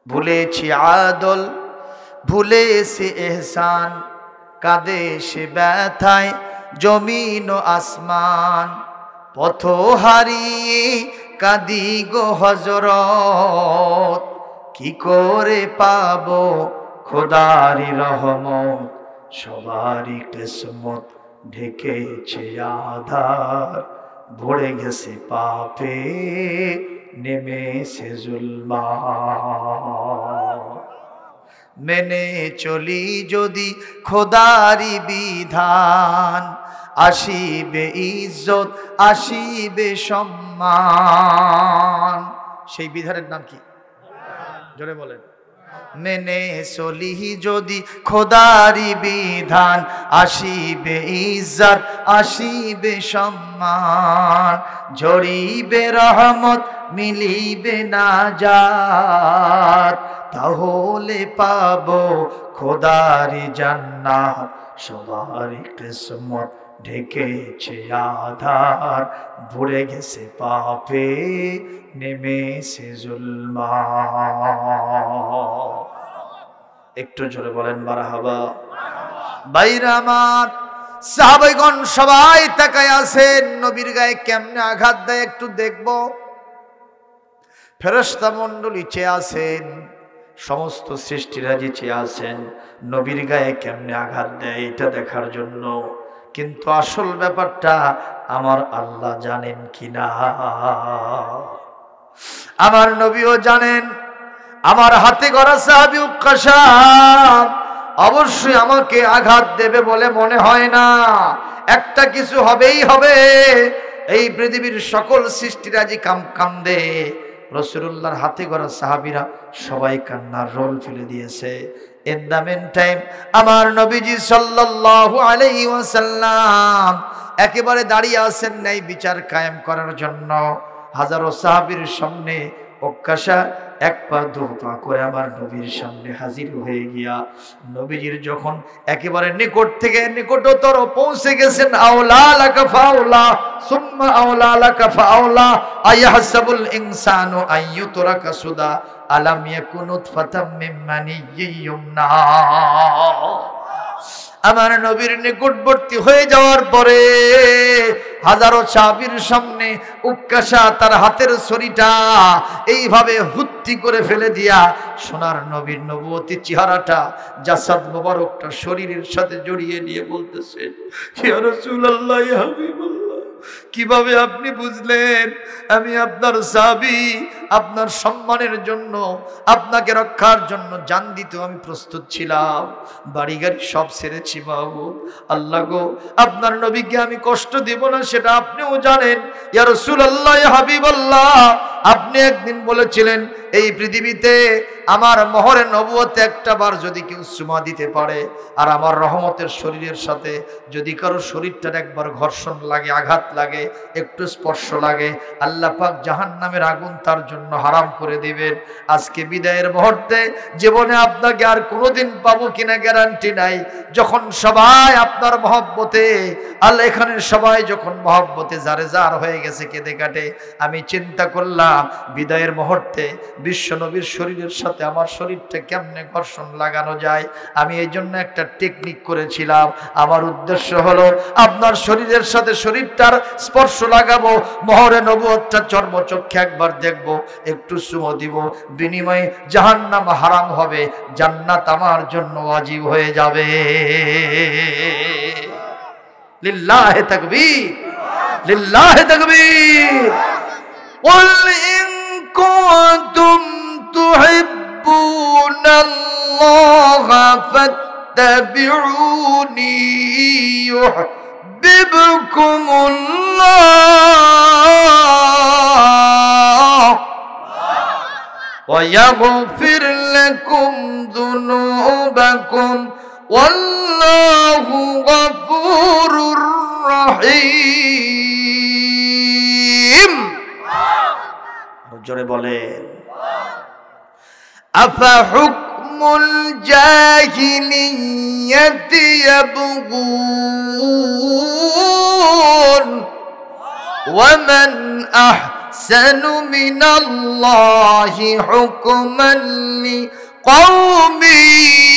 ভুলেছি আদল, ভুলেছি এহসান, কাঁদে সে ব্যথায় জমিন ও আসমান, পথ হারিয়ে কাঁদি গো হযরত, কি করে পাবো খোদারি রহমত, সবারই কিসমত ঢেকেছে আধার, ভরে গেছে পাপে নেমেছে জুলমান, মেনে চলি যদি খোদারি বিধান, আসিবে ইজ্জত, আসিবে সম্মান। সেই বিধানের নাম কি? জোরে বলেন। মেনে চলি যদি খোদারি বিধান, আসিবে ইজ্জত, আসিবে সম্মান, ঝরিবে রহমত, মিলিবে নাজাত, তাহলে পাবো খোদারি জান্নাত। সবারই কিসমত ঢেকেছে আধার, ভরে গেছে পাপে নেমেছে জুলমাত। একটু জোরে বলেন মারহাবা। বাইরা আমার সাহাবাইগণ সবাই তাকায় আছেন নবীর গায়ে কেমনে আঘাত দেয় একটু দেখব। ফেরেশতা মণ্ডলী চেয়ে আছেন, সমস্ত সৃষ্টিরাজি চেয়ে আছেন নবীর গায়ে কেমনে আঘাত দেয় এটা দেখার জন্য। কিন্তু আসল ব্যাপারটা আমার আল্লাহ জানেন কিনা, আমার নবীও জানেন। আমার হাতে গড়া সাহাবী উক্কাশা অবশ্যই আমাকে আঘাত দেবে বলে মনে হয় না। একটা কিছু হবেই হবে। এই পৃথিবীর সকল সৃষ্টিরাজি কান্দে, রাসূলুল্লাহর হাতে গড়া সাহাবীরা সবাই কান্নার রোল ফেলে দিয়েছে। ইন দ্য মিন টাইম আমার নবীজি সাল্লাল্লাহু আলাইহি ওয়াসাল্লাম একেবারে দাঁড়িয়ে আছেন নাই বিচার কায়েম করার জন্য। হাজারো সাহাবীর সামনে উক্কাশা এক পা দু পা করে আমার নবীর সামনে হাজির হয়ে গিয়া নবীজির যখন একেবারে নিকট থেকে নিকটতর পৌঁছে গেছেন, আওলা লাকা ফাওলা সুম্মা আওলা লাকা ফাওলা আয়াহসাবুল ইনসানু আইয়ুতরাকা সুদা আলাম ইয়াকুন নুতফাতাম মিন মানিয়্যিন ইউমনা। আমার নবীর নিকটবর্তী হয়ে যাওয়ার পরে হাজারো সাহাবীর সামনে উক্কাশা তার হাতের ছড়িটা এইভাবে হুত্তি করে ফেলে দিয়া সোনার নবীর নবুয়তি চেহারাটা জাসাদ মোবারকটা শরীরের সাথে জড়িয়ে নিয়ে বলতেছে, ইয়া রাসূলুল্লাহ ইয়া হাবিবাল্লাহ, কিভাবে আপনি বুঝলেন আমি আপনার সাহাবী? আপনার সম্মানের জন্য, আপনাকে রক্ষার জন্য জান দিতে আমি প্রস্তুত ছিলাম, বাড়ি গাড়ি সব ছেড়েছি মাহবুব। আল্লাহ গো, আপনার নবীকে আমি কষ্ট দেব না সেটা আপনিও জানেন। ইয়া রাসূলুল্লাহ ইয়া হাবিবাল্লাহ, আপনি একদিন বলেছিলেন এই পৃথিবীতে আমার মোহরে নবুয়তে একটা বার যদি কেউ চুমা দিতে পারে আর আমার রহমতের শরীরের সাথে যদি কারো শরীরটার একবার ঘর্ষণ লাগে, আঘাত লাগে, একটু স্পর্শ লাগে, আল্লাহ পাক জাহান্নামের আগুন তার জন্য হারাম করে দিবেন। আজকে বিদায়ের মুহূর্তে জীবনে আপনাকে আর কোনোদিন পাবো কিনা গ্যারান্টি নাই। যখন সবাই আপনার মহব্বতে, আল্লাহ এখানে সবাই যখন মহব্বতে জারে জার হয়ে গেছে কেঁদে কাটে, আমি চিন্তা করলাম বিদায়ের মুহূর্তে বিশ্ব নবীর শরীরের সাথে আমার শরীরটা কেমনে ঘর্ষণ লাগানো যায়। আমি এই জন্য একটা টেকনিক করেছিলাম। আমার উদ্দেশ্য হলো আপনার শরীরের সাথে শরীরটার স্পর্শ লাগাবো, মোহরে নবুয়তটা চর্মচক্ষে একবার দেখব, একটু চুমো দিব, বিনিময়ে জাহান্নাম হারাম হবে, জান্নাত আমার জন্য ওয়াজিব হয়ে যাবে। লিল্লাহি তাকবীর, লিল্লাহি তাকবীর। কুল ইন কুনতুম তুহিব্বুনাল্লাহা ফাত্তাবিউনি ইউহিব্বুকুমুল্লাহ ওয়া ইয়াগফির লাকুম যুনুবাকুম ওয়াল্লাহু গফুরুর রহিম। জোরে বলেন, আফা হুকমুল জাহিলিয়্যাতি ইয়াবগুন ওয়া মান আহসানু মিনাল্লাহি হুকমান লিকাওমিন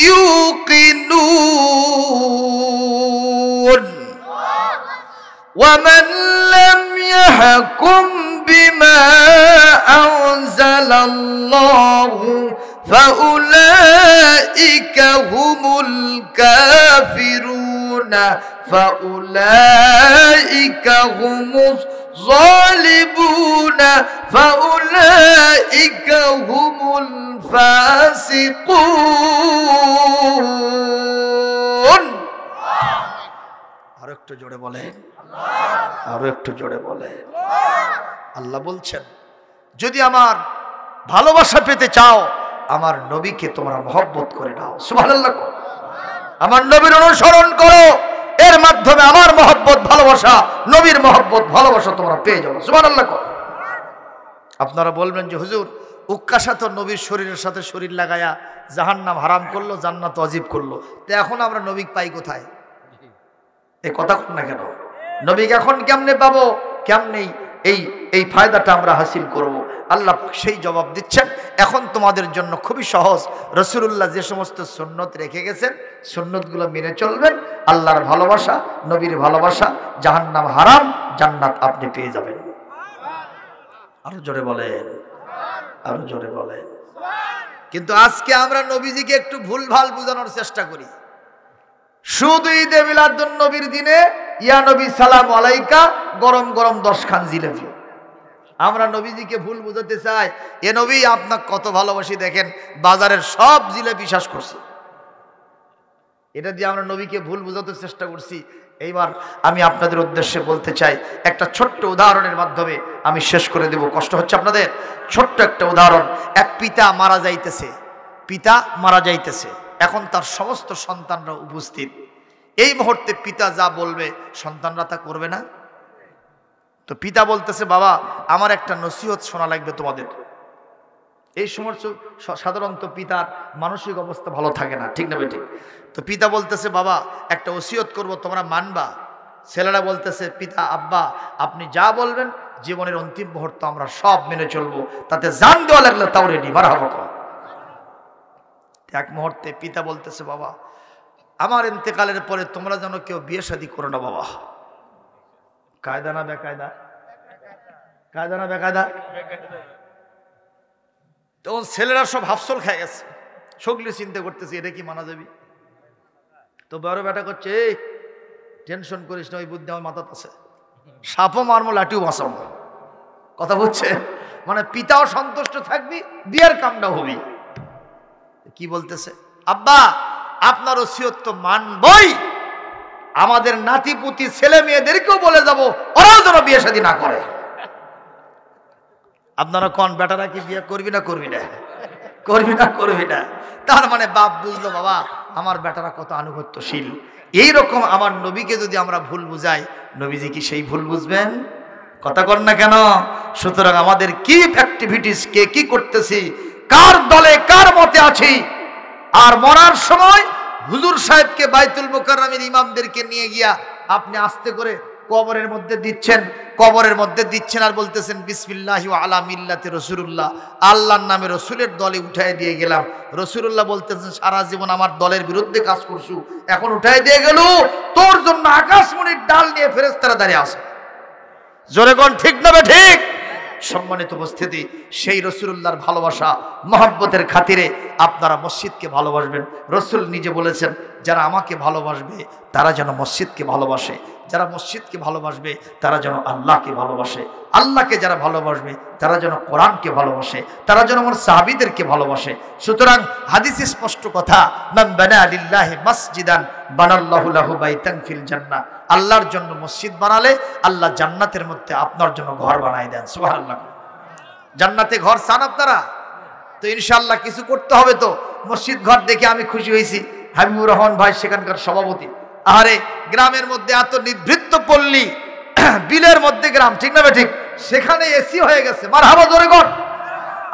ইউকিনুন ওয়া মান লাম ইয়াহকুম বিমা আনজালাল্লাহু ফাউলাইকা হুমুল কাফিরুনা ফাউলাইকা হুমুজ যালিমুনা ফাউলাইকা হুমুল ফাসিকুন। আরো একটু জোরে বলেন, আরো একটু জোরে বলেন। আল্লাহ বলছেন, যদি আমার ভালোবাসা পেতে চাও আমার নবীকে তোমরা মহব্বত করে নাও। সুবহানাল্লাহ। আমার নবীর অনুসরণ করো, এর মাধ্যমে আমার মহব্বত ভালোবাসা, নবীর মহব্বত ভালোবাসা তোমরা পেয়ে যাবে। সুবহানাল্লাহ। আপনারা বলবেন যে হুজুর উক্কাসা তো নবীর শরীরের সাথে শরীর লাগায়া জাহান্নাম হারাম করলো, জান্নাত ওয়াজিব করলো। তো এখন আমরা নবী পাই কোথায়? এই কথা কন না কেন? নবীকে এখন কেমনে পাবো? কেমনেই এই ফায়দাটা আমরা হাসিল করব? আল্লাহ সেই জবাব দিচ্ছেন। এখন তোমাদের জন্য খুবই সহজ। রাসূলুল্লাহ যে সমস্ত সুন্নত রেখে গেছেন, সুন্নতগুলো মেনে চলবেন। আল্লাহর ভালোবাসা, নবীর ভালোবাসা, জাহান্নাম হারাম, জান্নাত আপনি পেয়ে যাবেন। আরো জোরে বলেন, আরো জোরে বলেন। কিন্তু আজকে আমরা নবীজিকে একটু ভুলভাল বোঝানোর চেষ্টা করি। শুধু ঈদে মিলাদুন নবীর দিনে ইয়া নবী সালাম আলাইকা, গরম গরম 10 খান জিলাপি। আমরা নবীজিকে ভুল বুঝাতে চাই, এ নবী আপনাকে কত ভালোবাসি দেখেন, বাজারের সব জিলাপি শেষ করছে। এটা দিয়ে আমরা নবীকে ভুল বুঝাতে চেষ্টা করছি। এইবার আমি আপনাদের উদ্দেশ্যে বলতে চাই, একটা ছোট্ট উদাহরণের মাধ্যমে আমি শেষ করে দেব। কষ্ট হচ্ছে আপনাদের? ছোট্ট একটা উদাহরণ। এক পিতা মারা যাইতেছে, পিতা মারা যাইতেছে, এখন তার সমস্ত সন্তানরা উপস্থিত। এই মুহূর্তে পিতা যা বলবে সন্তানরা তা করবে না? তো পিতা বলতেছে, বাবা আমার একটা নসিহত শোনা লাগবে তোমাদের। এই সময় সাধারণত পিতার মানসিক অবস্থা ভালো থাকে না, ঠিক না বেঠিক? তো পিতা বলতেছে, বাবা একটা ওসিয়ত করব, তোমরা মানবা? ছেলেরা বলতেছে, পিতা আব্বা আপনি যা বলবেন জীবনের অন্তিম মুহূর্ত আমরা সব মেনে চলবো, তাতে জান দেওয়া লাগলে তাও রেডি। মারহাবা। এক মুহূর্তে পিতা বলতেছে, বাবা আমার ইন্তেকালের পরে তোমরা যেন কেউ বিয়ে শাদী করো না বাবা। কায়দা না বেকায়দা? কায়দা না বেকায়দা? তখন ছেলেরা সব হাফসল খেয়ে গেছে, সকলে চিন্তা করতেছে এটা কি মানা যাবি? তো বড় বেটা করছে, এই টেনশন করিস না, ওই বুদ্ধি আমার মাথাতে আছে, সাপও মারমো লাঠিও বাঁচাবো। কথা বুঝছে? মানে পিতাও সন্তুষ্ট থাকবি, বিয়ের কামটা হবি। কি বলতেছে, আব্বা আপনার ওসিয়ত তো মানবই, আমাদের নাতিপুতি ছেলে মেয়েদেরকেও বলে যাব ওরাও যেন বিয়ে শাদী না করে। আপনারা কোন বেটারা কি বিয়ে করবি না করবি না? করবি না করবি না? তার মানে বাপ বুঝলো, বাবা আমার বেটারা কত আনুগত্যশীল। এইরকম আমার নবীকে যদি আমরা ভুল বুঝাই, নবীজি কি সেই ভুল বুঝবেন? কথা কর না কেন? সুতরাং আমাদের কি অ্যাক্টিভিটিস, কে কি করতেছি, কার দলে কার মতে আছি, আর মরার সময় হুজুর সাহেবকে বাইতুল মুকাররমের ইমামদেরকে নিয়ে গিয়া আপনি আস্তে করে কবরের মধ্যে দিচ্ছেন, কবরের মধ্যে দিচ্ছেন আর বলতেছেন বিসমিল্লাহি ওয়া আলা মিল্লাতি রাসূলুল্লাহ, আল্লাহর নামে রসুলের দলে উঠায় দিয়ে গেলাম। রাসূলুল্লাহ বলতেছেন, সারা জীবন আমার দলের বিরুদ্ধে কাজ করছু, এখন উঠায় দিয়ে গেল, তোর জন্য আকাশমণির ডাল নিয়ে ফেরেশতারা দাঁড়িয়ে আছে। জোরে কোন ঠিক না ঠিক? সম্মানিত উপস্থিতি, সেই রাসূলুল্লাহর ভালোবাসা মহব্বতের খাতিরে আপনারা মসজিদকে ভালোবাসবেন। রাসূল নিজে বলেছেন, যারা আমাকে ভালোবাসবে তারা যেন মসজিদকে ভালোবাসে, যারা মসজিদকে ভালোবাসবে তারা যেন আল্লাহকে ভালোবাসে, আল্লাহকে যারা ভালোবাসবে তারা যেন কোরআনকে ভালোবাসে, তারা যেন আমার সাহাবীদেরকে ভালোবাসে। সুতরাং হাদিসে স্পষ্ট কথা, মান বানা লিল্লাহি মাসজিদান বানাল্লাহু লাহু বাইতান ফিল জান্নাহ, আল্লাহর জন্য মসজিদ বানালে আল্লাহ জান্নাতের মধ্যে আপনার জন্য ঘর বানায় দেন। সুবহানাল্লাহ। জান্নাতে ঘর চান আপনারা? তো ইনশাআল্লাহ কিছু করতে হবে। তো মসজিদ ঘর দেখে আমি খুশি হয়েছি, হাবিবুর রহমান ভাই সেখানকার সভাপতি। আরে গ্রামের মধ্যে এত নিভৃত পল্লী, বিলের মধ্যে গ্রাম, ঠিক না ঠিক? সেখানে এসি হয়ে গেছে। মারহাবা জোরে কর।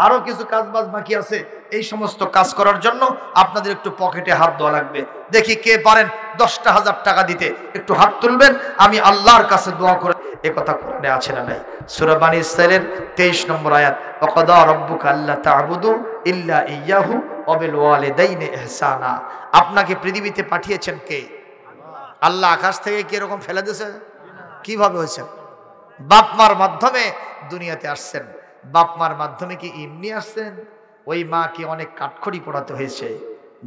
আরো কিছু কাজ বাজ বাকি আছে, এই সমস্ত কাজ করার জন্য আপনাদের একটু পকেটে হাত দেওয়া লাগবে। দেখি কে পারেন 10,000 টাকা দিতে, একটু হাত তুলবেন, আমি আল্লাহর কাছে দোয়া করে। এ কথা কোরআনে আছে না নাই? সূরা বানী ইসরাঈলের 23 নম্বর আয়াত, ওয়াকাদা রাব্বুকা আল্লা তা'বুদু ইল্লা ইয়্যাহু ওয়া বিল ওয়ালিদাইনি ইহসানা। আপনাকে পৃথিবীতে পাঠিয়েছেন কে? আল্লাহ। আকাশ থেকে কি এরকম ফেলে দিয়েছে? কিভাবে হয়েছে? বাপ মার মাধ্যমে দুনিয়াতে আসছেন। বাপ মার মাধ্যমে কি এমনি আসছেন? ওই মাকে অনেক কাঠখড়ি পোড়াতে হয়েছে।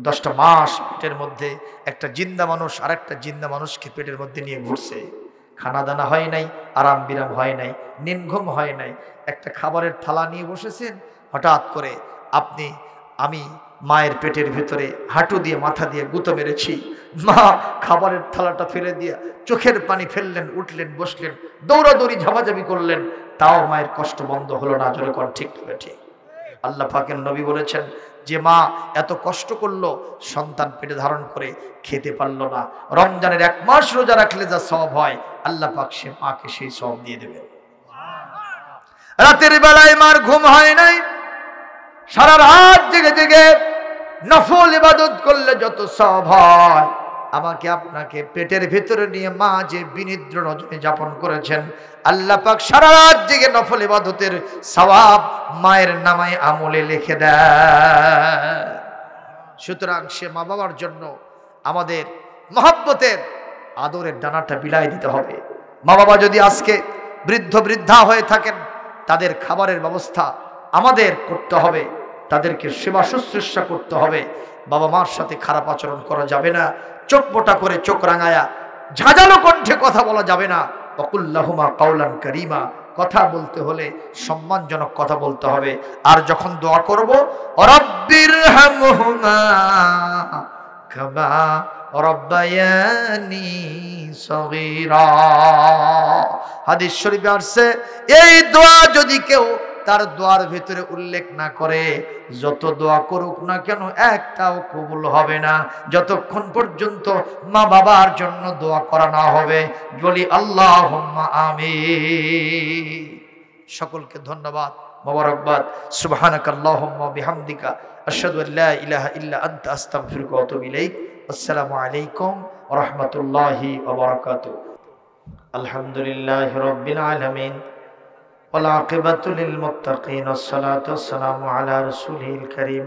10টা মাস পেটের মধ্যে একটা জিন্দা মানুষ আর একটা জিন্দা মানুষকে পেটের মধ্যে নিয়ে ঘুরছে। খানা দানা হয় নাই, আরাম বিরাম হয় নাই, নির্ঘুম হয় নাই। একটা খাবারের থালা নিয়ে বসেছেন, হঠাৎ করে আমি মায়ের পেটের ভিতরে হাঁটু দিয়ে মাথা দিয়ে গুঁতো মেরেছি। মা খাবারের থালাটা ফেলে দিয়ে চোখের পানি ফেললেন, উঠলেন, বসলেন, দৌড়াদৌড়ি ঝাপাঝাপি করলেন, তাও মায়ের কষ্ট বন্ধ হলো না। জোরে কোন ঠিক না ঠিক? আল্লাহ পাকের নবী বলেছেন, যে মা এত কষ্ট করলো সন্তান পেটে ধারণ করে খেতে পারলো না, রমজানের 1 মাস রোজা রাখলে যা সওয়াব হয় আল্লাহ পাক সে মাকে সেই সওয়াব দিয়ে দেবে। রাতের বেলায় মার ঘুম হয় নাই, সারা রাত জেগে জেগে নফল ইবাদত করলে যত সওয়াব হয়, আমাকে আপনাকে পেটের ভিতরে নিয়ে মা যে বিনিদ্র রজনী যাপন করেছেন, আল্লাহ পাক সারা রাত জেগে নফল ইবাদতের সওয়াব মায়ের নামায় আমলে লিখে দেয়। সুতরাং সে মা বাবার জন্য আমাদের মহব্বতের আদরের ডানাটা বিলাই দিতে হবে। মা বাবা যদি আজকে বৃদ্ধ বৃদ্ধা হয়ে থাকেন, তাদের খাবারের ব্যবস্থা আমাদের করতে হবে, তাদেরকে সেবা শুশ্রূষা করতে হবে। বাবা মার সাথে খারাপ আচরণ করা যাবে না, চোখ মোটা করে চোখ রাঙায়া ঝাঁঝালো কণ্ঠে কথা বলা যাবে না। ওয়াকুল্লাহুমা কাওলান কারীমা, কথা বলতে হলে সম্মানজনক কথা বলতে হবে। আর যখন দোয়া করব, রব্বিরহামহুমা কামা রব্বায়ানি সগীরা, হাদিস শরীফে আসছে, এই দোয়া যদি কেউ তার দোয়ার ভিতরে উল্লেখ না করে, যত দোয়া করুক না কেন একটাও কবুল হবে না, যতক্ষণ পর্যন্ত মা বাবার জন্য দোয়া করা না হবে। বলি আল্লাহুম্মা আমিন। সকলকে ধন্যবাদ, মোবারকবাদ। সুবহানাকাল্লাহুম্মা বিহামদিকা আশহাদু আল্লা ইলাহা ইল্লা আনতা আস্তাগফিরুকা ওয়া আতুবু ইলাইক। আসসালামু আলাইকুম ওয়া রাহমাতুল্লাহি ওয়া বারাকাতুহু। আলহামদুলিল্লাহি রাব্বিল আলামিন ওয়াল আকিবাতু লিল মুত্তাকিন, ওয়াসসালাতু ওয়াসসালামু আলা রাসূলিল কারীম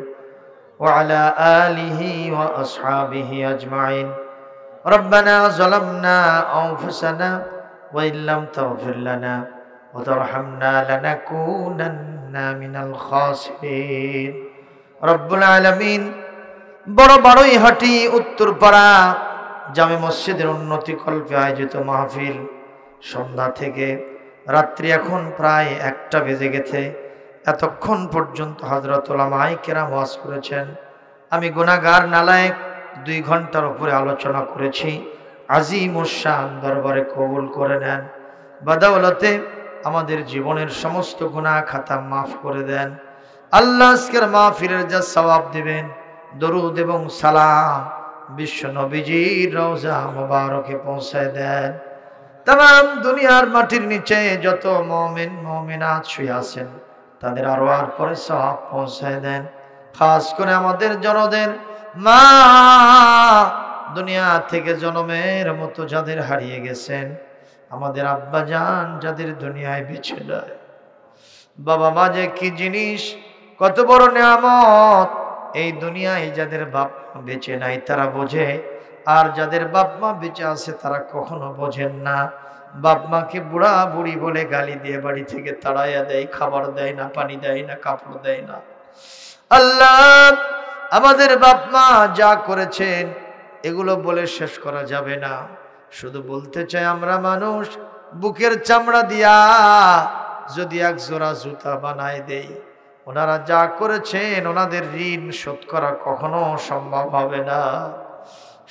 ওয়া আলা আলিহি ওয়া আসহাবিহি আজমাইন। রব্বানা যালামনা আনফুসানা ওয়া ইল্লাম তাগফির লানা ওয়া তারহামনা লানাকুনান্না মিনাল খাসিরিন। রব্বুল আলামিন বড় বারৈহাটি উত্তরপাড়া জামে মসজিদের উন্নতি কল্পে আয়োজিত মাহফিল, সন্ধ্যা থেকে রাত্রি এখন প্রায় 1টা বেজে গেছে। এতক্ষণ পর্যন্ত হযরত উলামায়ে কেরাম ওয়াজ করেছেন। আমি গুনাহগার নালায়েক 2 ঘন্টার উপরে আলোচনা করেছি। আজিমুশ শান দরবারে কবুল করে নেন। বাদাওলাতে আমাদের জীবনের সমস্ত গুনাহ খাতা মাফ করে দেন। আল্লাহ আজকের মাহফিলের যা সওয়াব দিবেন, দরুদ এবং সালাম বিশ্ব নবীজির রওজা মুবারকে পৌঁছায় দেন। तमाम दुनियार माटिर नीचे যত মুমিন মুমিনাত শুয়ে আছেন তাদের আরওয়ার পরে সওয়াব পৌঁছায় দেন। খাস করে আমাদের জনদের মা দুনিয়া থেকে জন্মের মতো যাদের হারিয়ে গেছেন, আমাদের আব্বা জান যাদের দুনিয়ায় বেঁচে নাই, বাবা মা যে কি জিনিস, কত বড় নিয়ামত। এই দুনিয়ায় যাদের বাপ মা বেঁচে নাই তারা বোঝে, আর যাদের বাপ মা বেঁচে আছে তারা কখনো বোঝেন না। বাপ মাকে বুড়া বুড়ি বলে গালি দিয়ে বাড়ি থেকে তাড়াইয়া দেয়, খাবার দেয় না, পানি দেয় না, কাপড় দেয় না। আল্লাহ আমাদের বাপ মা যা করেছেন এগুলো বলে শেষ করা যাবে না। শুধু বলতে চাই, আমরা মানুষ বুকের চামড়া দিয়া যদি এক জোড়া জুতা বানায় দেই, ওনারা যা করেছেন ওনাদের ঋণ শোধ করা কখনো সম্ভব হবে না।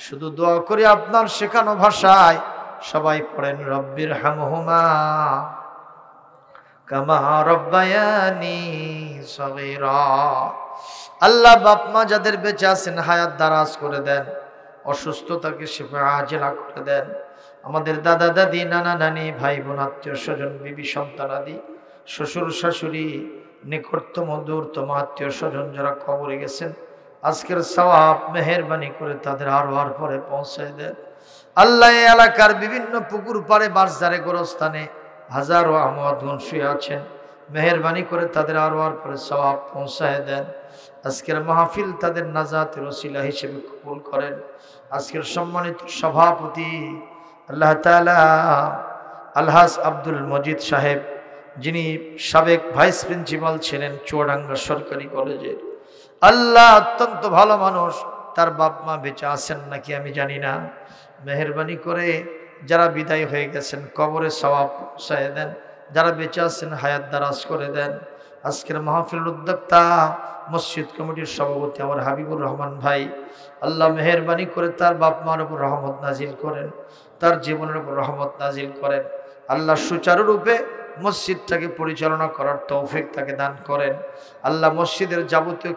শুধু দোয়া করি আপনার শেখানো ভাষায় সবাই পড়েন, রব্বির হামহুমা কামা রব্বায়ানি সগীরা। আল্লাহ বাপ মা যাদের বেঁচে আছেন হায়াত দারাজ করে দেন, অসুস্থতাকে শিফা আজেলা করে দেন। আমাদের দাদা দাদি, নানা নানি, ভাই বোন, আত্মীয় স্বজন, বিবি সন্তান আদি, শ্বশুর শাশুড়ি, নিকটতম দূরতম আত্মীয় স্বজন যারা কবরে গেছেন, আজকের সওয়াব মেহেরবানি করে তাদের আরওয়ার পরে পৌঁছায় দেন। আল্লাহ এলাকার বিভিন্ন পুকুর পাড়ে, বাজারে, গোরস্থানে হাজারো আহমদগণ শুয়ে আছেন, মেহেরবানি করে তাদের আরওয়ার পরে সওয়াব পৌঁছায় দেন। আজকের মাহফিল তাদের নাজাতের ওসিলা হিসেবে কবুল করেন। আজকের সম্মানিত সভাপতি আল্লাহ তাআলা আলহাজ আব্দুল মজিদ সাহেব, যিনি সাবেক ভাইস প্রিন্সিপাল ছিলেন চুয়াডাঙ্গা সরকারি কলেজের, আল্লাহ অত্যন্ত ভালো মানুষ। তার বাপ মা বেঁচে আছেন নাকি আমি জানি না। মেহেরবানি করে যারা বিদায় হয়ে গেছেন কবরে সওয়াব পৌঁছায় দেন, যারা বেঁচে আছেন হায়াত দারাজ করে দেন। আজকের মাহফিল উদ্যোক্তা মসজিদ কমিটির সভাপতি আমার হাবিবুর রহমান ভাই, আল্লাহ মেহেরবানি করে তার বাপ মার উপর রহমত নাজিল করেন, তার জীবনের উপর রহমত নাজিল করেন। আল্লাহ সুচারুরূপে মসজিদটাকে পরিচালনা করার তৌফিক তাকে দান করেন। আল্লাহ মসজিদের যাবতীয়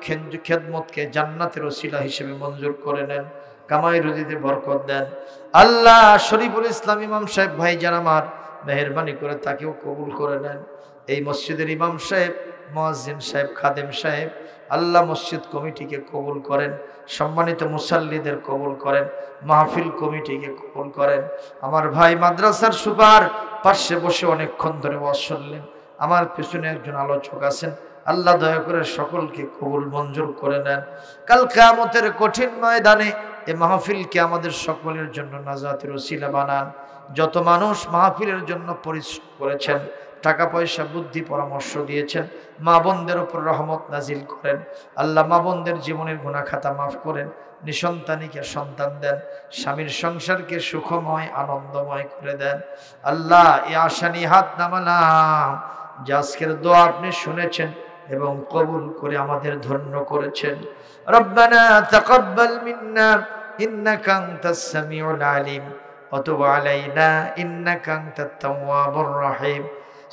খেদমতকে জান্নাতের ওসিলা হিসেবে মঞ্জুর করে নেন, কামাই রুজিতে বরকত দেন। আল্লাহ শরীফুল ইসলাম ইমাম সাহেব ভাইজান আমার, মেহেরবানি করে তাকেও কবুল করে নেন। এই মসজিদের ইমাম সাহেব, মুয়াজ্জিন সাহেব, খাদেম সাহেব, আল্লাহ মসজিদ কমিটিকে কবুল করেন, সম্মানিত মুসাল্লিদের কবুল করেন, মাহফিল কমিটিকে কবুল করেন। আমার ভাই মাদ্রাসার সুপার পাশে বসে অনেকক্ষণ ধরে ওয়াজ শুনলেন, আমার পিছনে একজন আলোচক আছেন, আল্লাহ দয়া করে সকলকে কবুল মঞ্জুর করে নেন। কাল কিয়ামতের কঠিন ময়দানে এই মাহফিলকে আমাদের সকলের জন্য নাজাতের ওসিলা বানান। যত মানুষ মাহফিলের জন্য পরিশ্রম করেছেন, টাকা পয়সা বুদ্ধি পরামর্শ দিয়েছেন, মা বোনদের উপর রহমত নাজিল করেন। আল্লাহ মা বোনদের জীবনের গুনাহ খাতা মাফ করেন, নিঃসন্তানীকে সন্তান দেন, স্বামীর সংসারকে সুখময় আনন্দময় করে দেন। আল্লাহ এই আশা নিয়ে হাত নামালাম যে আজকের দোয়া আপনি শুনেছেন এবং কবুল করে আমাদের ধন্য করেছেন। রব্বানা তাকাব্বাল মিন্না ইন্নাকা আনতাস সামিউল আলিম ওয়া তুব আলাইনা ইন্নাকা আনতাত তাওয়াবুর রহিম।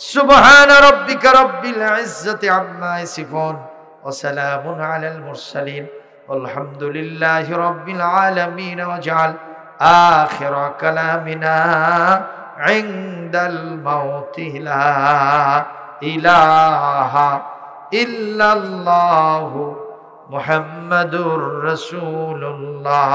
সুবহান রাব্বিকা রাব্বিল ইজ্জাতি আম্মা ইয়াসিফুন ওয়া সালামুন আলাল মুরসালিন আলহামদুলিল্লাহি রাব্বিল আলামিন। ওয়াজআল আখিরা কালামিনা ইনদাল মাউতি লা ইলাহা ইল্লাল্লাহু মুহাম্মাদুর রাসূলুল্লাহ।